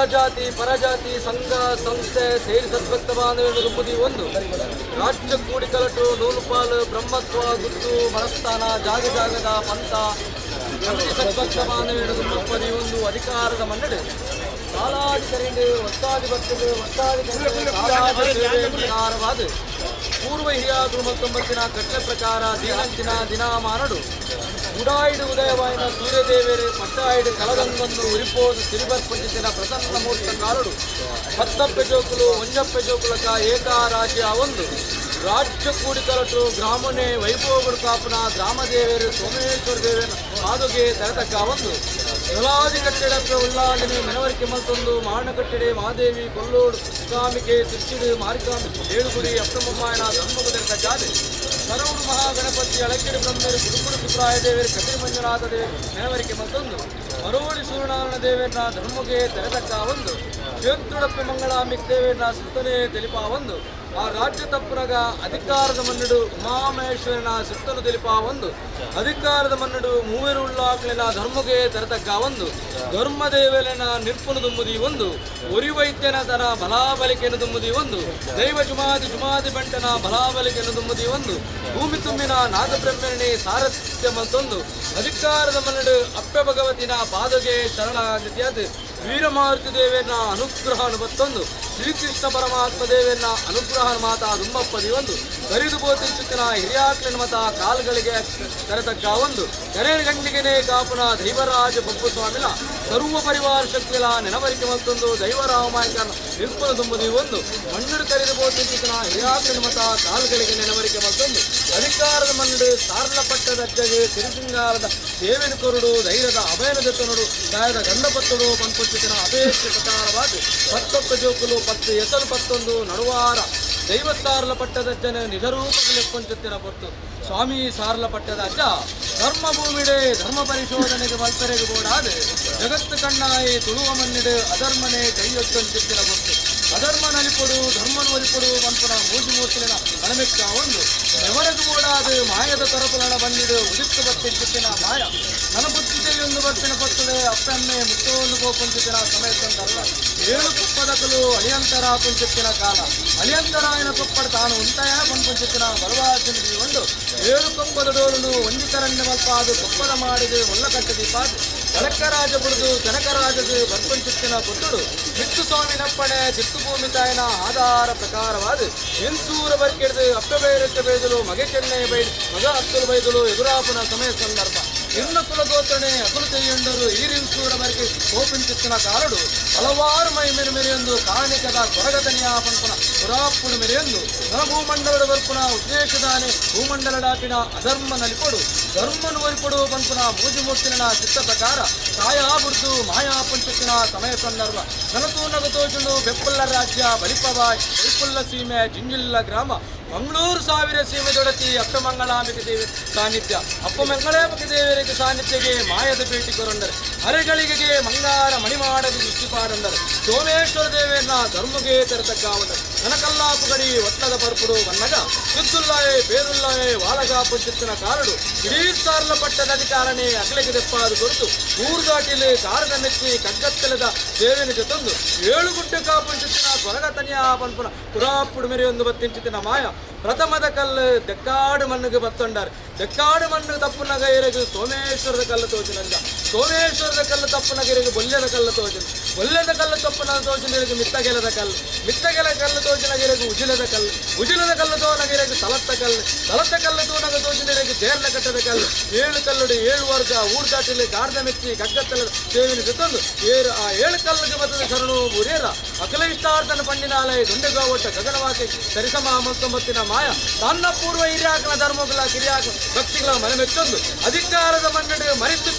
ಒಳಜಾತಿ ಪರಜಾತಿ ಸಂಘ ಸಂಸ್ಥೆ ಸೇರಿ ಸದ್ಭಕ್ತ ಬಾಂಧವ್ಯವನ್ನು ತುಂಬುದಿ ಒಂದು ರಾಜ್ಯ ಕೂಡಿಕಲಟು ನೂಲುಪಾಲು ಬ್ರಹ್ಮತ್ವ ಗುತ್ತು ಮನಸ್ಥಾನ ಜಾಗ ಜಾಗದ ಪಂಥ ಕಮಿಟಿ ಸದ್ಭಕ್ತ ಬಾಂಧವ್ಯವನ್ನು ತುಂಬುದಿ ಒಂದು ಅಧಿಕಾರದ ಮನ್ನಡೆ ಕಾಲಾಧಿಕರಿಂದ ಒತ್ತಾದಿ ಭಕ್ತರು ಒತ್ತಾದಿ ಪ್ರಕಾರವಾದ ಪೂರ್ವ ಹಿರಿಯ 19 ಕಟ್ಟಳೆ ಪ್ರಕಾರ ದಿನಂಚಿನ ದಿನ ಮಾನಡು ಉಡಾಯಿಡು ಉದಯವಾಯಿನ ಸೂರ್ಯದೇವರೇ ಪಟ್ಟಾಯಿಡು ಕಲದಂಗೊಂದು ಉರಿಪೋದು ಸಿರಿಬರ್ಪಂಚಿನ ಪ್ರಸನ್ನ ಮೂರ್ತ ಕಾಲಡು ಹತ್ತಪ್ಪೆ ಜೋಕುಲು ಒಂಜಪ್ಪೆ ಜೋಕುಲಕ ಏಕಾರಾಶಿಯ ಒಂದು ರಾಜ್ಯ ಕೂಡಿಕಲಟು ಗ್ರಾಮನೇ ವೈಭವಗಳು ಕಾಪುನ ಗ್ರಾಮದೇವರು ಸೋಮೇಶ್ವರ ದೇವರ ಪಾದುಗೆ ತೆರೆತಕ್ಕ ಒಂದು ಜಲಾದಿ ಕಟ್ಟಡಕ್ಕೆ ಉಳ್ಳಾಡಿನಿ ಮನವರಿಕೆ ಮತ್ತೊಂದು ಮಾರಣಕಟ್ಟಡೆ ಮಹಾದೇವಿ ಕೊಲ್ಲೋಡು ಕಾಮಿಕೆ ಸಿಚ್ಚಿಡು ಮಾರಿಕಾಮಿ ಏಳುಗುರಿ ಅಪ್ಪಮಮ್ಮಾಯನ ಧರ್ಮಗುದರ್ಕ ಜಾದೆ ಸರೌಡು ಮಹಾಗಣಪತಿ ಅಳಕೆಡು ಬ್ರಹ್ಮೇರು ಕುಡುಕುಡು ಸುಬ್ರಾಯ ದೇವರು ಕಟಿ ಮಂಜುನಾಥ ದೇವರು ಮನವರಿಕೆ ಮತ್ತೊಂದು ಮರೋಡಿ ಸೂರ್ಯನಾರಾಯಣ ದೇವರ ಧರ್ಮಗೆ ತೆರೆತಕ್ಕ ಒಂದು ಜಂತುಡಪ್ಪೆ ಮಂಗಳಾಂಬಿಕೆ ದೇವರ ಸುತ್ತನೇ ತಿಳಿಪ ಒಂದು ಆ ರಾಜ್ಯ ತಪ್ಪುನಗ ಅಧಿಕಾರದ ಮನ್ನಡು ಉಮಾಮಹೇಶ್ವರನ ಸುತ್ತಲು ತಿಳಿಪ ಒಂದು ಅಧಿಕಾರದ ಮನ್ನಡು ಮೂವರು ಉಳ್ಳಾಕ್ಲಿನ ಧರ್ಮಗೆ ತೆರೆತಕ್ಕ ಒಂದು ಧರ್ಮದೇವಲನ ನಿರ್ಪುಣ ತುಂಬುದಿ ಒಂದು ಒರಿವೈದ್ಯನ ತನ ಬಲಾಬಲಿಕೆಯನ್ನು ತುಂಬುದಿ ಒಂದು ದೈವ ಜುಮಾದಿ ಬಂಟನ ಬಲಾಬಲಿಕೆಯನ್ನು ತುಂಬುದಿ ಒಂದು ಭೂಮಿ ತುಂಬಿನ ನಾಗಬ್ರಹ್ಮಣಿ ಸಾರಥ್ಯ ಮತ್ತೊಂದು ಅಧಿಕಾರದ ಮನ್ನಡು ಅಪ್ಪೆ ಭಗವತಿನ ಪಾದಗೆ ಶರಣಾಗತಿಯಾದ ವೀರಮಾರುತಿ ದೇವನ ಅನುಗ್ರಹ ಮತ್ತೊಂದು ಶ್ರೀಕೃಷ್ಣ ಪರಮಾತ್ಮ ದೇವನ ಅನುಗ್ರಹ ಮಾತಾ ದುಂಬಪ್ಪದಿ ಒಂದು ಕರಿದು ಬೋತಿನ ಹಿರಿಯಾಕ್ಲಿನ ಮತ ಕಾಲುಗಳಿಗೆ ತೆರೆತಕ್ಕ ಒಂದು ಕರೇನ ಗಂಡಿಗೆನೆ ಕಾಪುನ ದೈವರಾಜ ಬಬ್ಬು ಸ್ವಾಮಿಲ ಸರ್ವ ಪರಿವಾರ ಶಕ್ತಿಲ ನೆನವರಿಕೆ ಮತ್ತೊಂದು ದೈವರಾಮಾಯಕನ ನಿರ್ಪುಣ ತುಂಬುದಿ ಒಂದು ಮಣ್ಣುಡು ಕರಿದು ಬೋತಿನ ಹಿರಿಯಾಕ್ಲಿನ ಮತ ಕಾಲುಗಳಿಗೆ ನೆನವರಿಕೆ ಮತ್ತೊಂದು ಅಧಿಕಾರದ ಮಣ್ಣು ಸಾರ್ಲಪಟ್ಟದ ಅಜ್ಜಗೆ ಸಿರಿಸಿಂಗಾರದ ಸೇವೆನ ಕೊರುಡು ಧೈರ್ಯದ ಅಭಯನ ಜೊತೆನೋಡು ಗಾಯದ ಗಂಡಪತ್ತಡು ಪಂಪುಚಿತನ ಅಪೇಕ್ಷೆ ಪ್ರಕಾರವಾಗಿ 10 ಜೋಕುಲು 10 ಎಸಲು 11 ನಡುವಾರ ದೈವ ಸಾರಲ ಪಟ್ಟದ ಅಜ್ಜನ ನಿಜರೂಪದಲ್ಲಿ ಕೊಂಚುತ್ತಿನ ಹೊರತು ಸ್ವಾಮಿ ಸಾರಲ ಪಟ್ಟದ ಅಜ್ಜ ಧರ್ಮ ಭೂಮಿಡೆ ಧರ್ಮ ಪರಿಶೋಧನೆಗೆ ಮಲ್ಪರೆಗೆ ಬೋಡಾದೆ ಜಗತ್ತು ಕಣ್ಣಾಯಿ ತುಳುವ ಮನ್ನಿಡು ಅಧರ್ಮನೆ ಕೈಯೊತ್ತಂತಿತ್ತಿನ ಹೊರತು ಅಧರ್ಮ ನಲಿಪಡು ಧರ್ಮನ ಒಲಿಪಡು ಮನ್ಪನ ಮೂರ್ತಿನ ಅಣಮೆಕ್ಕ ಒಂದು ಎವರೆಗೂ ಓಡಾದು ಮಾಯದ ತರಪುಲನ ಬಂದಿಡು ಉದಿತ್ತು ಬತ್ತಿನ ಮಾಯ ನನ್ನ ಬುದ್ಧಿಯಲ್ಲಿ ಬರ್ತಿನ ಪತ್ತಡೆ ಅಪ್ಪೆಮ್ಮೆ ಮುತ್ತೊಂದು ಗೋಪಂಚಿನ ಸಮಯಕ್ಕಂತಲ್ಲ 7 ಕುಪ್ಪದಕಲು ಅಳಿಯಂತರ ಪಂಚತ್ತಿನ ಕಾಲ ಅಳಿಯಂತರಾಯನ ಕೊಪ್ಪಡ ತಾನು ಉಂಟಾಯ ಪಂಪಂಚಿನ ಬಲವಾಸಿನ ಒಂದು 7 ಕೊಪ್ಪದ ಡೋಲನು ಒಂದಿತರಣ್ಯ ಮಲ್ಪಾದು ಕೊಪ್ಪದ ಮಾಡಿದು ಒಳ್ಳಕಟ್ಟದಿ ಪಾದು ಕಳಕರಾಜ ಬುಡಿದು ಜನಕರಾಜದು ಬರ್ಪಂಚಿನ ಪುತ್ತುಡು ಮಿತ್ತು ಸ್ವಾಮಿ ನಪ್ಪಣೆ ಚಿತ್ತುಭೂಮಿ ತಾಯಿನ ಆಧಾರ ಪ್ರಕಾರವಾದ ಎಂತೂರ ಬರ್ಕಿಡ್ದು ಅಪ್ಪೆ ಬೈರಕ್ಕೆ ಬೈದಲು ಮಗೆ ಚೆನ್ನೈ ಬೈದು ಮಗ ಹತ್ತಲು ಬೈದಲು ಎದುರಾಪನ ಸಮಯ ಸಂದರ್ಭ ಇನ್ನ ಕುಲಗೋತಣೆ ಅಕುಲು ತೆಯ್ಯುಂಡರು ಈರಿನ್ಸೂರ ಬರಿಗೆ ಕೋಪಿಂಚಿತ್ತಿನ ಕಾರಡು ಹಲವಾರು ಮೈ ಮೆರೆಮೆರೆಯೊಂದು ಕಾಣಿಕದ ಕೊರಗತನಿಯ ಪಂಪನ ಪುರಾಪುಡು ಮೆರೆಯೊಂದು ನರಭೂಮಂಡಲದ ಬರ್ಪುನ ಉದ್ದೇಶದಾನೆ ಭೂಮಂಡಲ ಡಾಪಿನ ಅಧರ್ಮ ನಲಿಪಡು ಧರ್ಮನು ಒರಿಪಡು ಪಂಪನ ಮೂಜಿಮೂರ್ತಿನ ಚಿತ್ತ ಪ್ರಕಾರ ಕಾಯಾ ಬುಡ್ದು ಮಾಯಾ ಪಂಚತ್ತಿನ ಸಮಯ ಸಂದರ್ಭ ನನತು ನಗತೋಚುಂಡು ಬೆಪ್ಪುಲ್ಲ ರಾಜ್ಯ ಬಲಿಪವಾಯ್ ಬೈಪುಲ್ಲ ಸೀಮೆ ಜಿಂಜಿಲ್ಲ ಗ್ರಾಮ ಮಂಗಳೂರು ಸಾವಿರ ಸೀಮೆ ದೊಡತಿ ಅಪ್ಪಮಂಗಳಾಂಬಿಕೆ ದೇವಿ ಸಾನ್ನಿಧ್ಯ ಅಪ್ಪಮಂಗಳಾಂಬಿಕೆ ದೇವರಿಗೆ ಸಾನ್ನಿಧ್ಯಗೆ ಮಾಯದ ಭೇಟಿ ಕೊರಂದರೆ ಅರೆಗಳಿಗೆ ಮಂಗಾರ ಮಣಿಮಾಡದಿ ದೃಷ್ಟಿಪಾರಂದರು ಸೋಮೇಶ್ವರ ದೇವರನ್ನ ಧರ್ಮಗೆ ತೆರೆತಕ್ಕಾವಂದರು ನನಕಲ್ಲಾಪು ಗಡಿ ಒತ್ತದ ಪರ್ಪುಡು ಬನ್ನಗ ಸಿದ್ದುಲ್ಲಾಯೇ ಬೇರುಲ್ಲಾಯೇ ವಾಲಗ ಪಂಚತ್ತಿನ ಕಾರಡು ಇಡೀ ಸಾರ್ಲ ಪಟ್ಟದ ಅಧಿಕಾರನೇ ಅಕಲಿಗೆ ದೆಪ್ಪಾದು ಕೊರತು ಊರ್ಗಾಟಿಲಿ ಕಾರದ ಮೆಚ್ಚಿ ಕಗ್ಗತ್ತಲದ ದೇವಿನ ಜೊತೊಂದು 7 ಗುಡ್ಡ ಕಾಪಂಚಿತ್ತಿನ ಕೊರಗತನಿಯ ಪಂಪನ ಪುರಾಪುಡು ಮೆರೆಯೊಂದು ಬತ್ತಿಂಚಿತ್ತಿನ ಮಾಯ ಪ್ರಥಮದ ಕಲ್ಲು ದೆಕ್ಕಾಡು ಮಣ್ಣಿಗೆ ಬತ್ತೊಂಡಾರೆ ದೆಕ್ಕಾಡು ಮಣ್ಣು ತಪ್ಪುನಗ ಇರಗು ಸೋಮೇಶ್ವರದ ಕಲ್ಲು ತೋಚಿನಂದ ಸೋಮೇಶ್ವರದ ಕಲ್ಲು ತಪ್ಪುನಗ ಇರಗು ಬೊಲ್ಯದ ಕಲ್ಲು ತೋಚಿನ ಬೊಲ್ಯದ ಕಲ್ಲು ತಪ್ಪುನ ತೋಚಿನಿರಗು ಮಿತ್ತಗೆಲದ ಕಲ್ಲು ತೋಚಿನಗಿರಗು ಉಜಿಲದ ಕಲ್ಲು ತೋನಗಿರಗು ತಲತ್ತ ಕಲ್ಲು ತೋನಗ ತೋಚಿನಿರಗು ತೇರ್ಲ ಕಟ್ಟದ ಕಲ್ಲು 7 ಕಲ್ಲುಡು 7 ವರ್ಗ ಊರ್ದಾಟಿಲಿ ಗಾರ್ದ ಮೆಚ್ಚಿ ಕಗ್ಗತ್ತಲದ ಸೇವಿನ ಜೊತೊಂದು ಆ 7 ಕಲ್ಲಿಗೆ ಬತ್ತದ ಶರಣು ಮುರಿಯರ ಅಖಿಲ ಇಷ್ಟಾರ್ಥನ ಪಂಡಿನಾಲಯ ದುಂಡೆಗಾವಟ್ಟ ಗಗನವಾಕೆ ಸರಿಸಮ 19 ಮಾಯ ತನ್ನ ಪೂರ್ವ ಹಿರಿಯಾಕನ ಧರ್ಮಗಳ ಕಿರಿಯಾಕ ಭಕ್ತಿಗಳ ಮನಮೆಚ್ಚೊಂದು ಅಧಿಕಾರದ ಮನ್ನಡೆ ಮರಿತು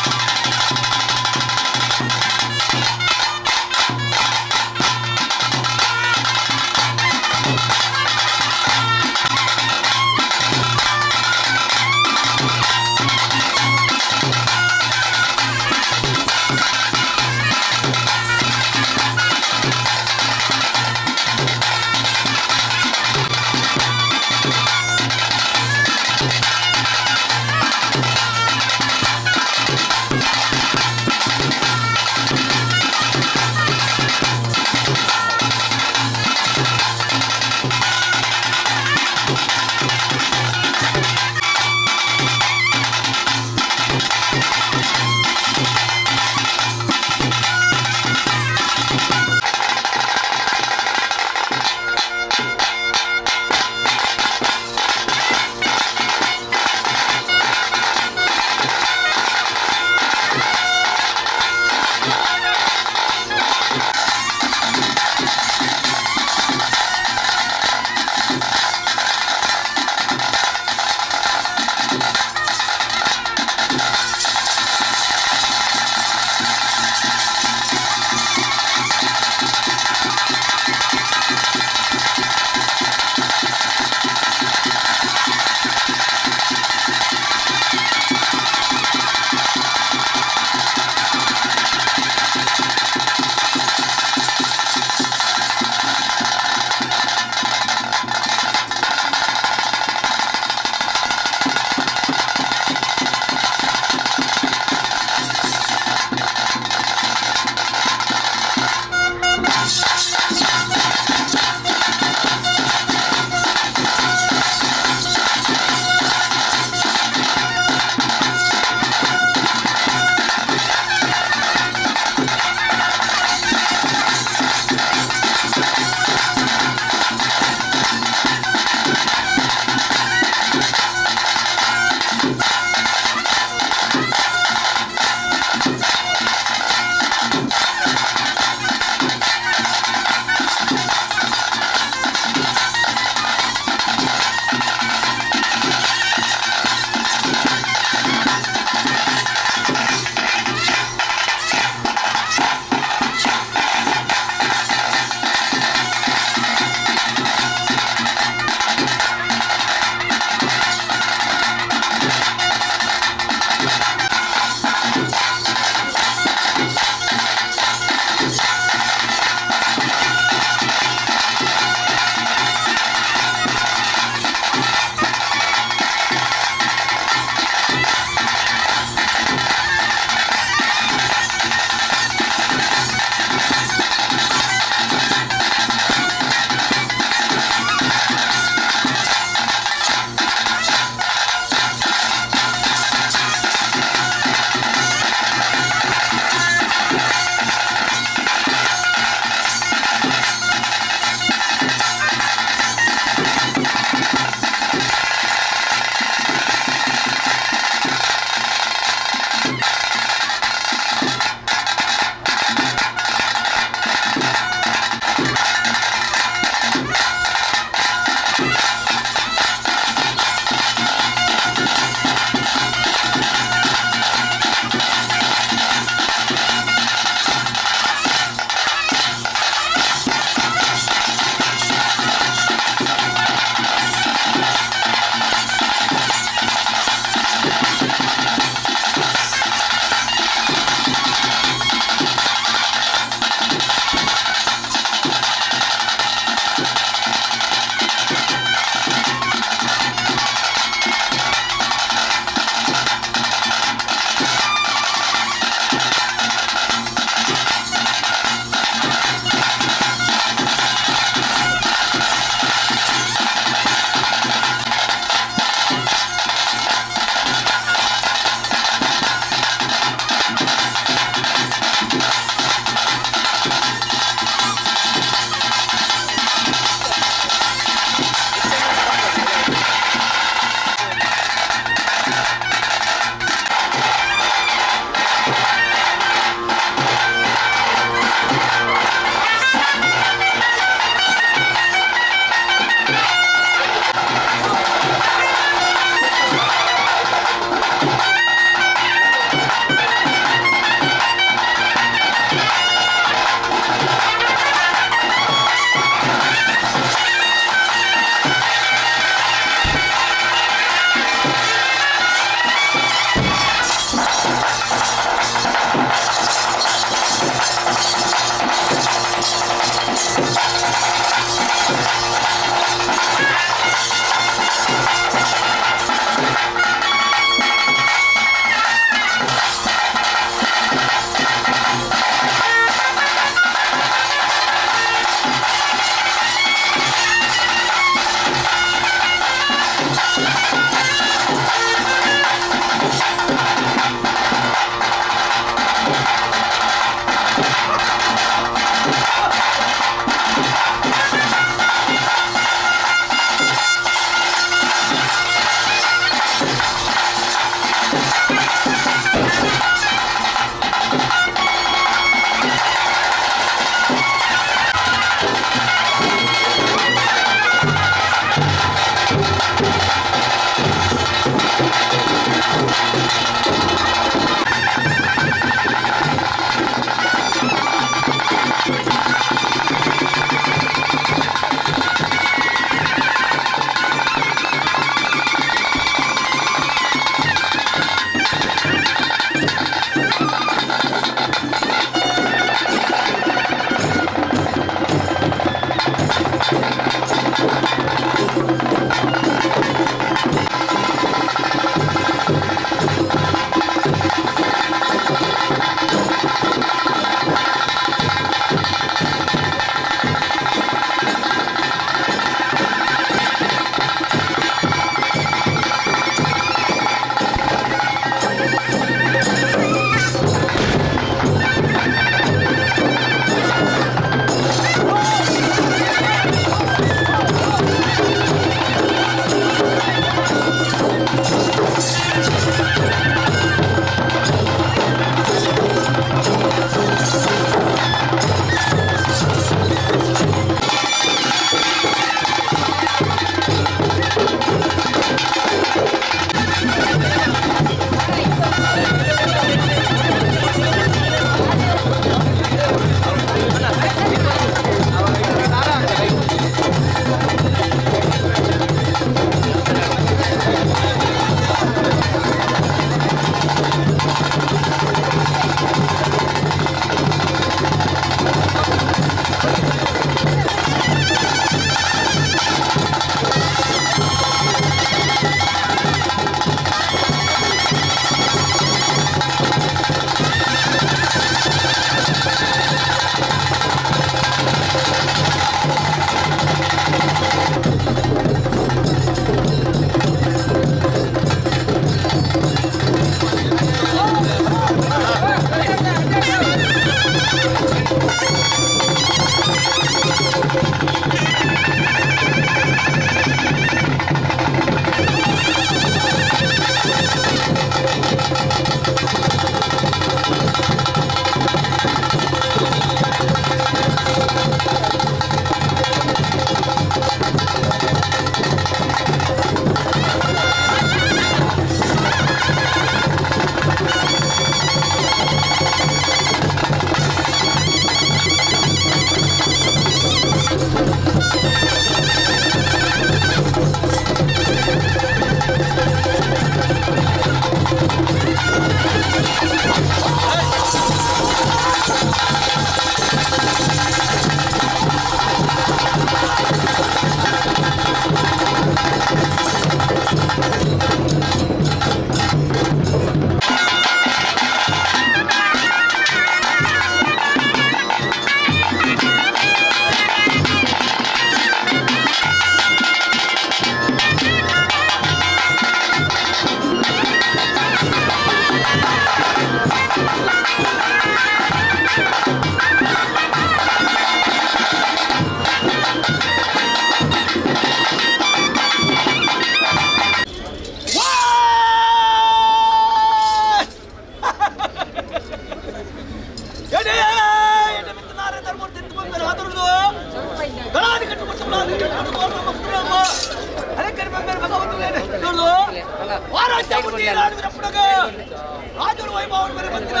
ರಾಜರು ವೈಭವನ ಮೇಲೆ ಬಂದಿರ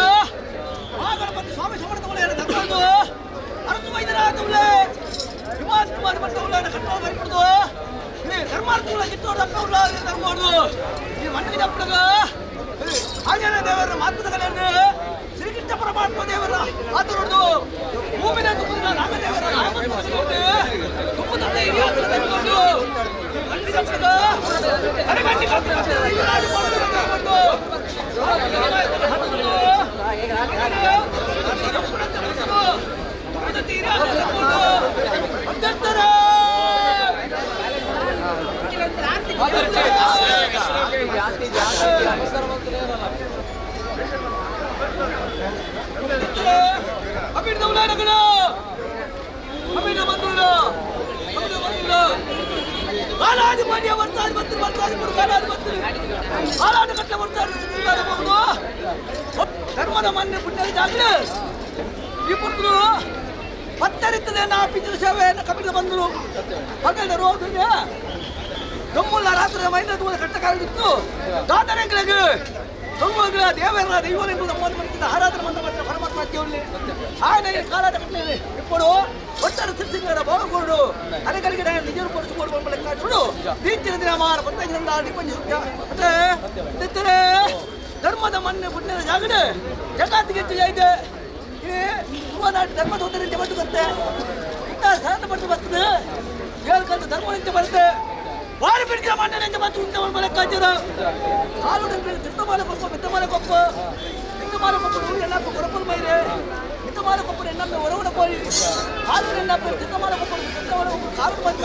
ಆಗ ಬಂದು ಸ್ವಾಮಿ ಸಮರ್ಥಗಳು ಏನು ತಕ್ಕೊಂಡು ಅರಸು ವೈದ್ಯರಾದವಳೆ ವಿಮಾನ ಬಂದವಳ ಕಟ್ಟೋ ಬರಿಬಿಡ್ದು ಧರ್ಮಾರ್ಥಗಳ ಗಿಟ್ಟೋಡು ಅಕ್ಕವ್ರ ತರ್ಬೋದು ಈ ಮಣ್ಣಿಗೆ ತಪ್ಪಡಗ ಆಂಜನೇಯ ದೇವರ ಮಾತುದ ಕಲೆಯನ್ನು ಶ್ರೀಕೃಷ್ಣ ಪರಮಾತ್ಮ ದೇವರ ಮಾತನಾಡುದು ಭೂಮಿನ ತುಪ್ಪದ ರಾಮದೇವರ ತುಪ್ಪದ ಮಣ್ಣಿಗೆ ತಪ್ಪಡಗ ಅರಗಟ್ಟಿ ಧರ್ಮದ ಮಣ್ಣೆ ಪುಣ್ಯದಾಗಲಿ ಈ ಪುತ್ರರು ಪತ್ತರಿತ್ತದೆ ನಾ ಪಿತೃ ಸೇವೆಯನ್ನು ಕಮಿಟಿ ಬಂದರು ಮಕ್ಕಳು ಹೋದ್ರೆ ದಮ್ಮುಲ್ಲ ರಾತ್ರಿ ಮೈನ ಕಟ್ಟಕಾಲಿತ್ತು ದಾತರೆಗಳಿಗೆ ದೊಂಬಗಳ ದೇವರ ದೈವಲಿಂಗ ನಮ್ಮನ್ನು ಮಾಡ್ತಿದ್ದ ಆರಾಧನೆ ಮಂದ ಪರಮಾತ್ಮ ದೇವರಲ್ಲಿ ఆయన ಕಾಲಾಟ ಕಟ್ಟಲಿ ఇప్పుడు ಒಟ್ಟಾರೆ ಸಿದ್ಧಿಗಳ ಬಾಗುಗಳು ಅನೆಗಳಿಗೆ ನಿಜರು ಪಡಿಸಿಕೊಂಡು ಲೆಕ್ಕಾಚಾರಗಳು ದೀಕ್ಷಿನ ದಿನಮಾನ 15 ಮತ್ತೆ ಧರ್ಮದ ಮಣ್ಣೆ ಪುಣ್ಯದ ಜಾಗಡೆ ಜಗತ್ತಿಗೆ ಇದೆ ಧರ್ಮದ ಹೋದರೆ ಬಟ್ಟು ಬರುತ್ತೆ ಇಂಥ ಸಾಧನ ಪಟ್ಟು ಬರ್ತದೆ ಹೇಳ್ಕಂತ ಧರ್ಮ ನಿಂತೆ ಬರುತ್ತೆ ವಾರ ಬಿಡಿದ ಮಣ್ಣನಿಂದ ಮತ್ತು ಇಂಥ ಲೆಕ್ಕಾಚಾರ ಹಾಲು ತಿರ್ತಮಾಲ ಕೊಪ್ಪ ಮಿತ್ತಮಾಲ ಕೊಪ್ಪ ಇಂತಮಾಲ ಕೊಪ್ಪರು ಎಣ್ಣಪ್ಪ ಕೊರಪಲ್ ಮೈರೆ ಇಂತಮಾಲ ಕೊಪ್ಪರು ಎಣ್ಣಪ್ಪ ಹೊರವಡ ಕೋರಿ ಹಾಲು ಎಣ್ಣಪ್ಪ ತಿರ್ತಮಾಲ ಕೊಪ್ಪರು ಕಾಲು ಬಂದ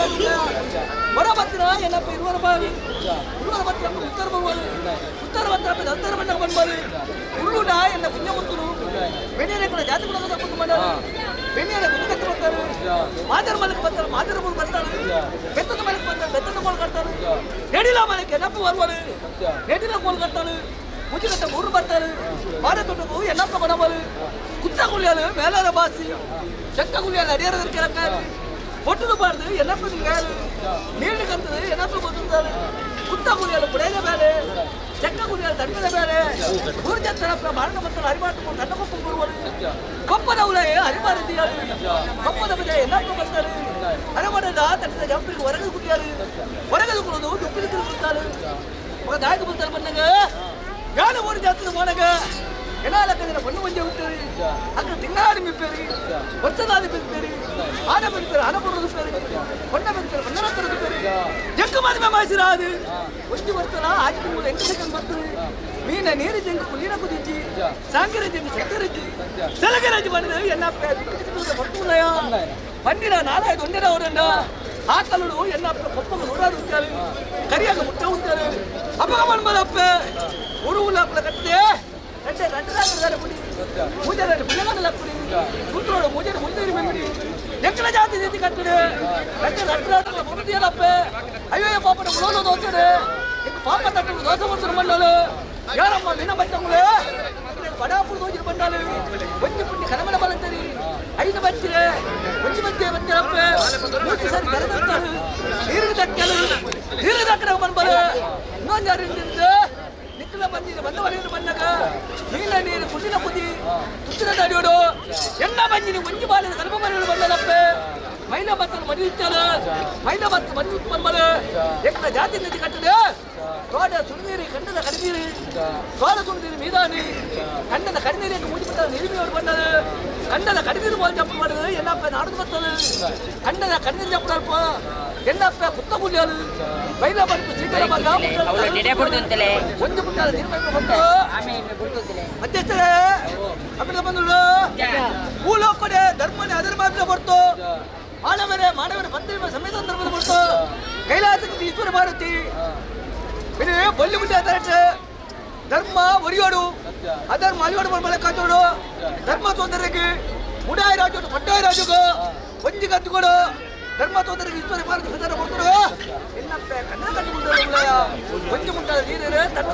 ಹೊರ ಬತ್ತಿನ ಎಣ್ಣಪ್ಪ ಇರುವರ ಬಾವಿ ಇರುವರ ಬತ್ತಿನ ಉತ್ತರ ಬರ್ಬೋದು ಉತ್ತರ ಬತ್ತಿನ ಅಂತರ ಬಣ್ಣ ಬಂದ್ಬಾರಿ ಉರುಳುಡ ಎನ್ನ ಪುಣ್ಯವಂತರು ಬೆಣ್ಣೆರೆ ಕೂಡ ಜಾತಿ ಕೂಡ ತಪ್ಪು ಮಾಡ್ಯಾರ ಬೆಣ್ಣೆರೆ ಗುಣಗತ್ತೆ ಬರ್ತಾರೆ ಮಾದರ ಮಲಕ್ಕೆ ಬರ್ತಾರೆ ಮಾದರ ಮೂರು ಬರ್ತಾರೆ ಬೆತ್ತದ ಮಲಕ್ಕೆ ಬರ್ತಾರೆ ಬೆತ್ತದ ಕೋಲ್ ಕಟ್ತಾರೆ ನೆಡಿಲ ಮಲಕ್ಕೆ ಎನ್ನಪ್ಪ ಬರ್ಬೋದು ನೆಡಿಲ ಕೋಲ್ ಕಟ್ತಾರೆ ಮುಜಿಗಟ್ಟ ಮೂರು ಬರ್ತಾರೆ ಮಾರ ತೊಟ್ಟವು ಎನ್ನಪ್ಪ ಬಡಬರು ಕುತ್ತ ಕುಳಿಯಲು ಮೇಲಾರ ಬಾಸಿ ಚಕ್ಕ ಕುಳಿಯಲು ಅಡಿಯಾರದ ಕೆಳಕಾರು ಒಟ್ಟದು ಬಾರ್ದು ಎನ್ನಪ್ಪ ಗಾಯಲು ನೀರು ಕರ್ತದೆ ಎನ್ನಪ್ಪ ಬದುಕ್ತಾರೆ ಕುತ್ತ ಕುಳಿಯಲು ಪುಡೆಯ ಬೇರೆ ಚಕ್ಕ ಕುಳಿಯಲು ತಣ್ಣದ ಬೇರೆ ಊರು ಜತ್ತನಪ್ಪ ಮಾರ್ಗ ಮತ್ತು ಹರಿಮಾಡ್ಕೊಂಡು ತನ್ನ ಕೊಪ್ಪ ಬರುವರು ಕೊಪ್ಪದ ಉಲಯ ಹರಿಮಾರಿದಿಯಾರು ಕೊಪ್ಪದ ಬಜೆ ಎನ್ನಪ್ಪ ಬರ್ತಾರೆ ಹರಮಡದ ತಟ್ಟದ ಜಂಪಿಗೆ ಹೊರಗದು ಕುಳಿಯಲು ಹೊರಗದು ಕುಳಿದು ದುಪ್ಪಿಗೆ ತಿರುಗುತ್ತಾರೆ ದಾಯಕ ಬರ್ತಾರೆ ಬಂದಾಗ ಯಾರು ಊರು ಜಾತ್ರೆ ಮಾಡಗ ಎನಾಲಕ್ಕದಿನ ಬಣ್ಣು ಮಂಜೆ ಹುಟ್ಟರಿ ಅಕ್ಕ ತಿಂಗಾಡಿ ಮಿಪ್ಪೇರಿ ವರ್ಷದಾದಿ ಬಿಡ್ತೇರಿ ಆನ ಬಿಡ್ತಾರೆ ಹಣ ಕೊಡೋದುತ್ತೇರಿ ಬಣ್ಣ ಬಿಡ್ತಾರೆ ಬಣ್ಣನ ತರುತ್ತೇರಿ ಜಂಕು ಮದುವೆ ಮಾಡಿಸಿರಾದು ಒಂದು ವರ್ಷನ ಆಗಿ ತಿಂಗಳು 8 ಸೆಕೆಂಡ್ ಬರ್ತಾರೆ ಮೀನ ನೀರು ಜಂಕು ಕುಲೀನ ಕುದಿಚ್ಚಿ ಸಾಂಗಿರ ಜಂಕು ಸಕ್ಕರಿಚ್ಚಿ ಸಲಗರಾಜಿ ಮಾಡಿದ ಎನ್ನಪ್ಪ ಬರ್ತುಲಯ ಪಂಡಿನ ನಾರಾಯಣ ಒಂದಿನ ಅವರನ್ನ ಆ ಕಲ್ಲುಡು ಎನ್ನಪ್ಪ ಕೊಪ್ಪಗ ನೂರಾರು ಉಂಟಾರು ಕರಿಯಾಗ ಮುಟ್ಟ ಉಂಟಾರು ಅಪಗ ಮನ್ಮಲಪ್ಪ ಉರುವುಲಪ್ಪಲ ಕಟ್ಟೆ ಕಟ್ಟೆ ಗಂಟಲಾಗದ ಪುಡಿ ಮೂಜರಲ್ಲಿ ಪುಣಗಲ ಪುಡಿ ಸುತ್ತೋಡು ಮೂಜರು ಮುಂದೇರಿ ಮೆಂಬಿಡಿ ಎಕ್ಕಲ ಜಾತಿ ರೀತಿ ಕಟ್ಟಡೆ ಕಟ್ಟೆ ಗಂಟಲಾಗದ ಮುರುದಿಯಲಪ್ಪ ಅಯ್ಯೋ ಪಾಪನ ಉಳೋದು ದೋಸಡೆ ಇನ್ನು ಪಾಪ ತಟ್ಟು ದೋಸ ಬರ್ತಾರೆ ಮಂಡಲು ಯಾರಮ್ಮ ನಿನ್ನ ಬಚ್ಚಂಗುಳೆ ಬಡಾಪುರ ದೋಜಿರು ಬಂಡಾಲು ಒಂಜಿ ಪುಂಡಿ ಕನಮಲ ಬಲಂತರಿ 5 ಬಚ್ಚಿರೆ ಒಂಜಿ ಮಧ್ಯೆ ಬಚ್ಚರಪ್ಪ ಮೂರ್ತಿ ಸರಿ ಕರೆದಂತಾಳು ನೀರು ದಕ್ಕಲು ನೀರು ದಕ್ಕಡ ಬಂದ್ಬರ ಇನ್ನೊಂದು ಯಾರಿಂದ ನಿಕ್ಕಲ ಬಂದಿದೆ ಬಂದವರಿಂದ ಬಂದಾಗ ನೀಲ ನೀರು ಕುಂಡಿನ ಬುದ್ಧಿ ಕುತ್ತಿನ ತಡಿಯೋಡು ಎಣ್ಣ ಬಂದಿನಿ ಒಂಜಿ ಬಾಲಿನ ಕಲ್ಪ ಮನೆಗಳು ಬಂದದಪ್ಪ ಮೈಲ ಬತ್ತಲು ಮಡಿಯುತ್ತಾಳು ಮೈಲ ಬತ್ತು ಮಡಿ ಬಂದ್ಬರ ಎಕ್ಕಡ ಜಾತಿ ನದಿ ಕಟ್ಟದೆ ತೋಟ ಸುಣ್ಣೀರಿ ಕಂಡದ ಕಡಿನೀರಿ ತೋಟ ಸುಣ್ಣೀರಿ ಮೀದಾನಿ ಕಂಡದ ಕಡಿನೀರಿ ಮುಗಿಬಿಟ್ಟ ನೀರಿನವರು ಬಂದದು ಕಂಡದ ಕಡಿನೀರು ಬೋಲ್ ಜಂಪ್ ಮಾಡಿದ್ರು ಎನ್ನಪ್ಪ ನಾಡ್ದು ಬರ್ತದೆ ಕಂಡದ ಕಡಿನೀರು ಜಂಪ್ ಸ್ವಲ್ಪ ಎನ್ನಪ್ಪ ಪುತ್ತ ಕುಲಿಯಲು ಮೈಲ ಬತ್ತು ಚೀಕಲ ಬಂದ ಒಂದು ಪುಟ್ಟ ನೀರು ಬಂತು ಮಧ್ಯಸ್ಥರೇ ಅಭಿನ ಬಂದಳು ಭೂಲೋಕಡೆ ಧರ್ಮನೆ ಅದರ ಮಾತ್ರ ಬರ್ತು ಮಾನವರ ಪಂಚಮ ಸಮಯ ಸಂದರ್ಭದ ಬರ್ತು ಕೈಲಾಸಕ್ಕೆ ಈಶ್ವರ ಭಾರತಿ ಬೊಲ್ಲಿಗುಡ್ಡ ಧರ್ಮ ಒರಿಯೋಡು ಅಧರ್ಮ ಅಲಿಯೋಡು ಬರ್ಮಲೆ ಕಾಚೋಡು ಧರ್ಮ ಸೋದರಿಗೆ ಮುಡಾಯ ರಾಜು ಪಟ್ಟಾಯ ರಾಜುಗ ಒಂಜಿ ಕತ್ತುಕೊಡು ಧರ್ಮ ಸೋದರಿಗೆ ಈಶ್ವರ ಭಾರತಿ ಪ್ರಚಾರ ಮಾಡ್ತಾರೆ ಇನ್ನಪ್ಪ ಕನ್ನಡ ಕಟ್ಟಿಕೊಂಡು ಒಂಜಿ ಮುಟ್ಟಾದ ನೀರೇ ಧರ್ಮ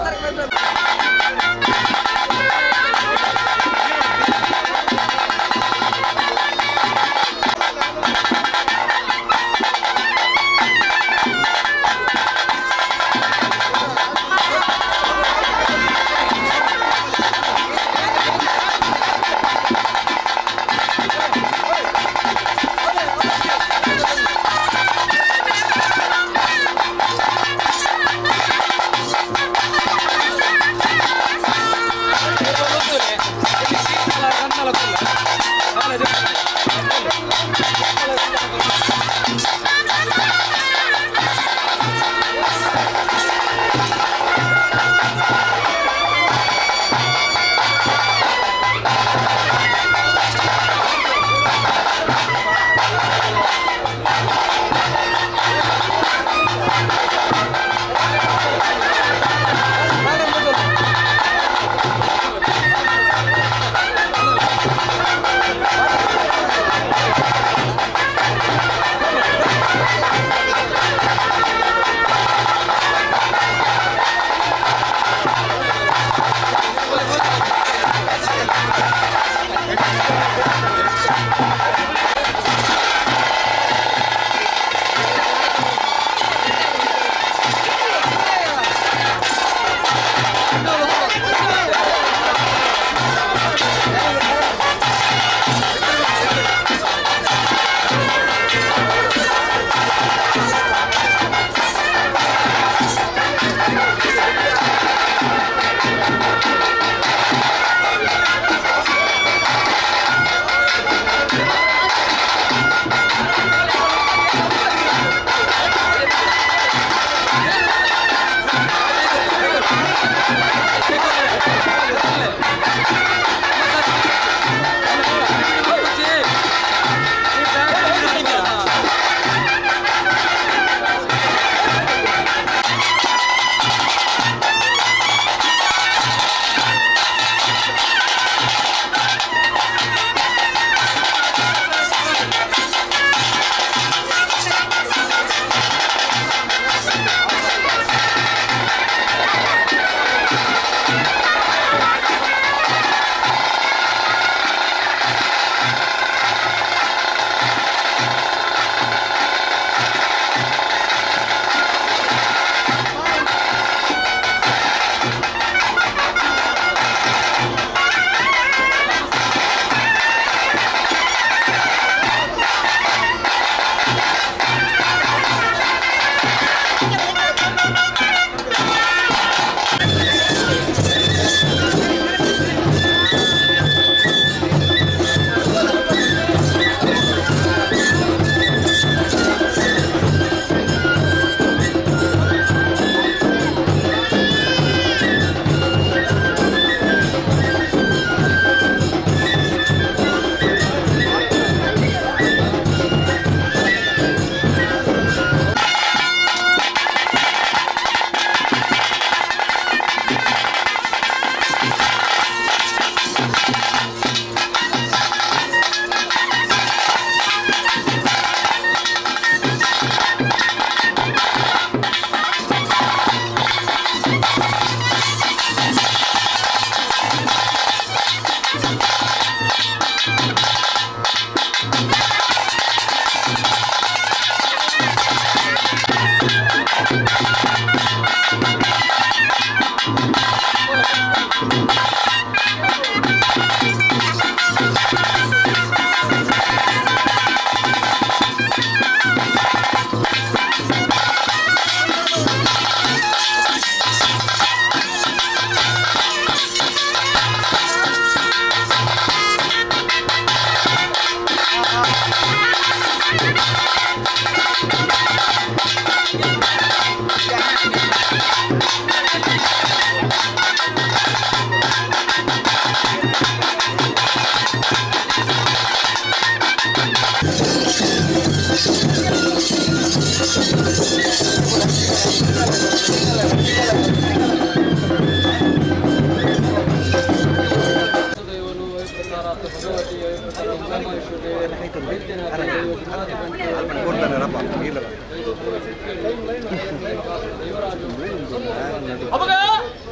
ಅವಾಗ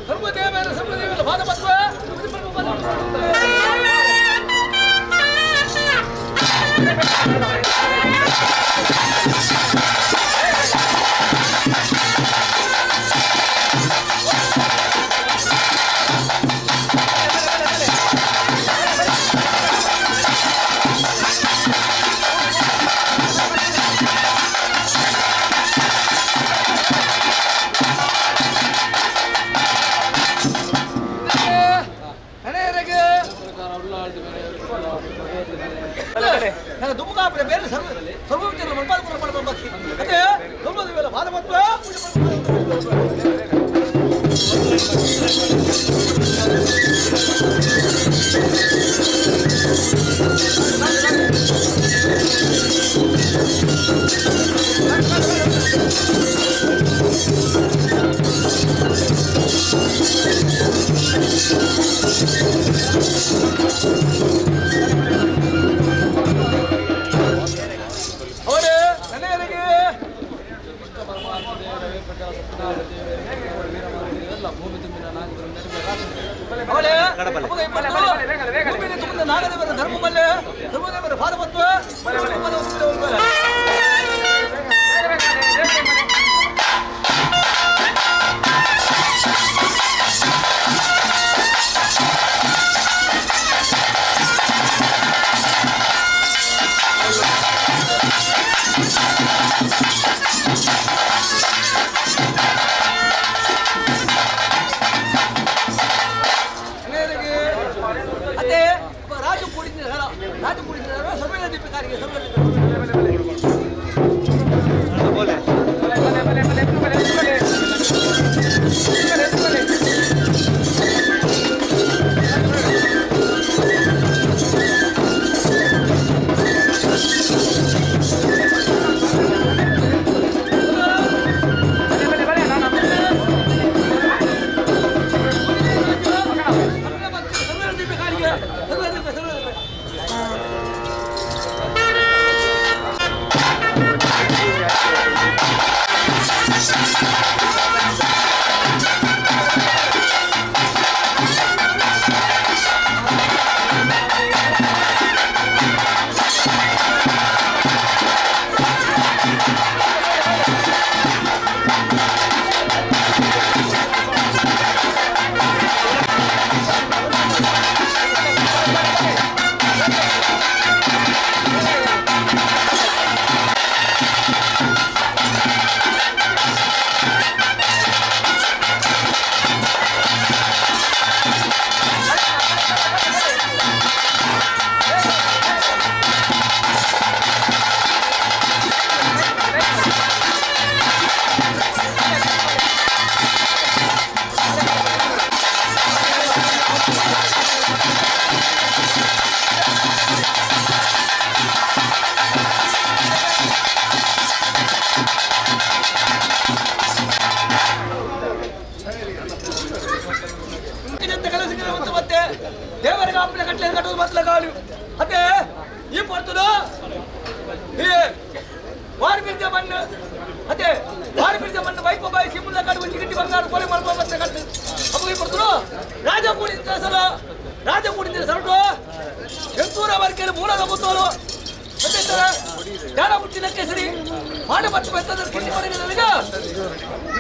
ಸರ್ವದೇವರ ಭಾಗವತ್ವ ದುಮ್ಮಗಾಪಡೆ ಬೇರೆ ಸರ್ವ ವಿಚಾರ ಮಾಡ್ಕೊಂಡು ಬರ್ತಿ ಅದೇ ಸರ್ವದೇವರ ಭಾಗವತ್ವ ನಾಗದೇವರ ಧರ್ಮಮಲ್ಲೇ ಸರ್ವದೇವರ ಭಾರವತ್ವ ದೇವರಿಗೆ ಆಪಲೆ ಕಟ್ಟಲೆ ಕಟ್ಟೋದು ಮೊದಲ ಕಾಲು ಅದೇ ಈ ಪಡ್ತದ ವಾರ ಬಿದ್ದ ಮಣ್ಣು ಅದೇ ವಾರ ಬಿದ್ದ ಮಣ್ಣು ಬೈಕ್ ಬಾಯಿ ಸಿಮ್ಮುಲ್ಲ ಕಾಡು ಒಂದು ಗಂಟೆ ಬಂಗಾರ ಕೊಲೆ ಮಾಡ್ಕೊಂಡು ಮತ್ತೆ ಕಟ್ಟು ಅಪ್ಪಗೆ ಕೊಡ್ತರು ರಾಜ ಕೂಡಿದ ಸರಟು ಎಂತೂರ ವರ್ಗೇನು ಮೂಲದ ಗೊತ್ತೋರು ಮತ್ತೆ ಯಾರ ಮುಟ್ಟಿನ ಕೇಸರಿ ಮಾಡ ಮತ್ತು ಬೆತ್ತದ ಕಿಂಡಿ ಮಾಡಿದ ನನಗ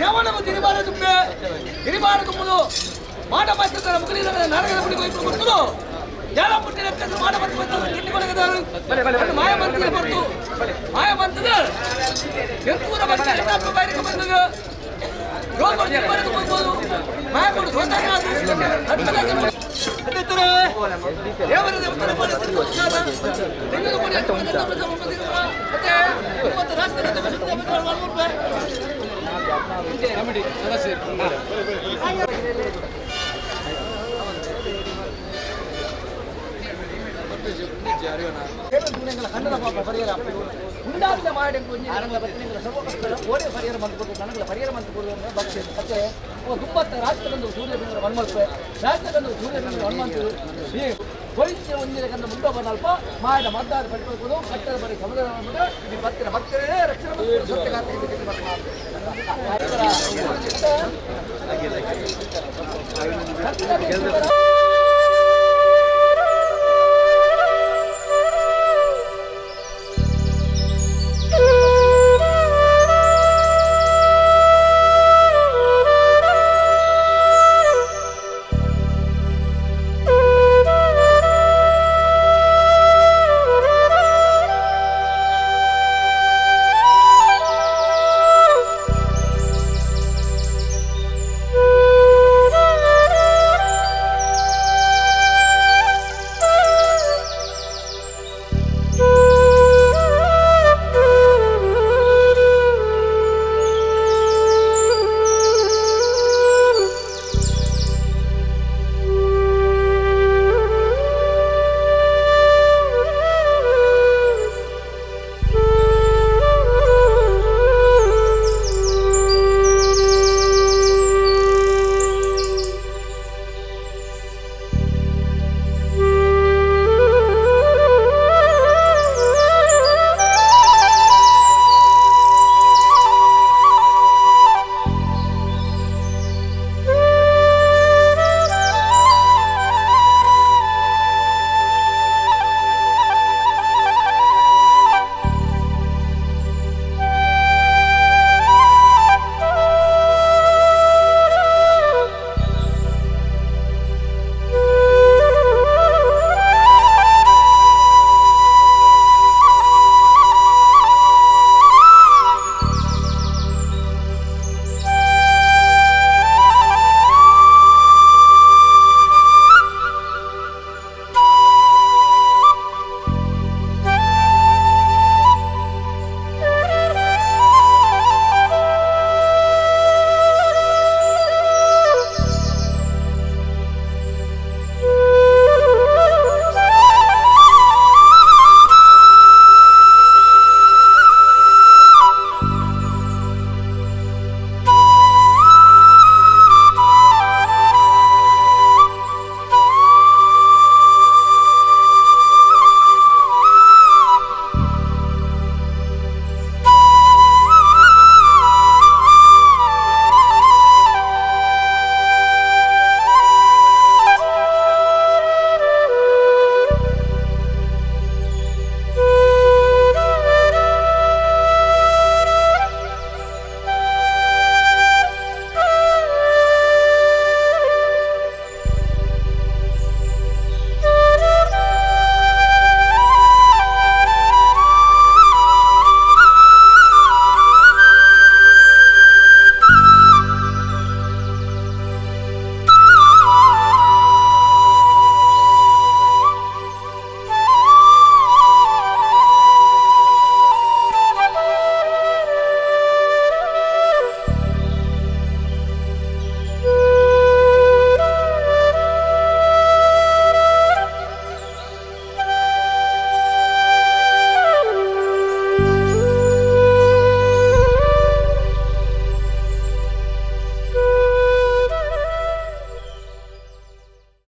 ನೇವಣ ಗಿರಿಬಾರ ತುಂಬುದು ಮಾಡ ಮಾತ್ರ ಮುಗಲಿನ ನಾಟಕದ ಮುಡಿಗೆ ಹೋಗಿ ಕೊಡ್ತರು ಯಾರ ಮುಟ್ಟಿನ ಕೇಸರಿ ಮಾಡ ಮತ್ತು ಬೆತ್ತದ ಕಿಂಡಿ ಮಾಡಿದ ಮಾಯ ಮಂತ್ರಿ ಬಂತು ಮಾಯ ಮಂತ್ರದ ಎಂತೂರ ವರ್ಗ ಬೈರಿಗೆ ಬಂದಾಗ ರೋಗ ಹೋಗ್ಬೋದು ಮಾಯ ಕೊಡು ಸೋತಾಗ ಕಮಿಟಿ ಸದಸ್ಯರು ಕನ್ನಡ ಪಾಪ ಪರಿಹಾರ ಉಂಡಾದ ಮಾಡಿ ಓಡೆ ಪರಿಹಾರ ಮಾಡ್ಬೋದು ನನಗೆ ಪರಿಹಾರ ಮಾಡ್ಬೋದು ಅಂದರೆ ಭಕ್ತಿ ಮತ್ತೆ ತುಂಬತ್ತ ರಾಷ್ಟ್ರಗಂದು ಸೂರ್ಯಚಂದ್ರ ಹನುಮಂತು ರಾಷ್ಟ್ರಗಂದು ಸೂರ್ಯಚಂದ್ರ ಹನುಮಂತು ಈ ವೈದ್ಯ ಒಂದಿರಕಂದ ಮುಂದೆ ಬಂದಲ್ಪ ಮಾಡಿದ ಮತದಾರ ಪಡಿಬೋದು ಕಟ್ಟದ ಬರೀ ಸಮುದಾಯ ಈ ಭಕ್ತರ ಭಕ್ತರೇ ರಕ್ಷಣೆ ಸತ್ಯಗಾರ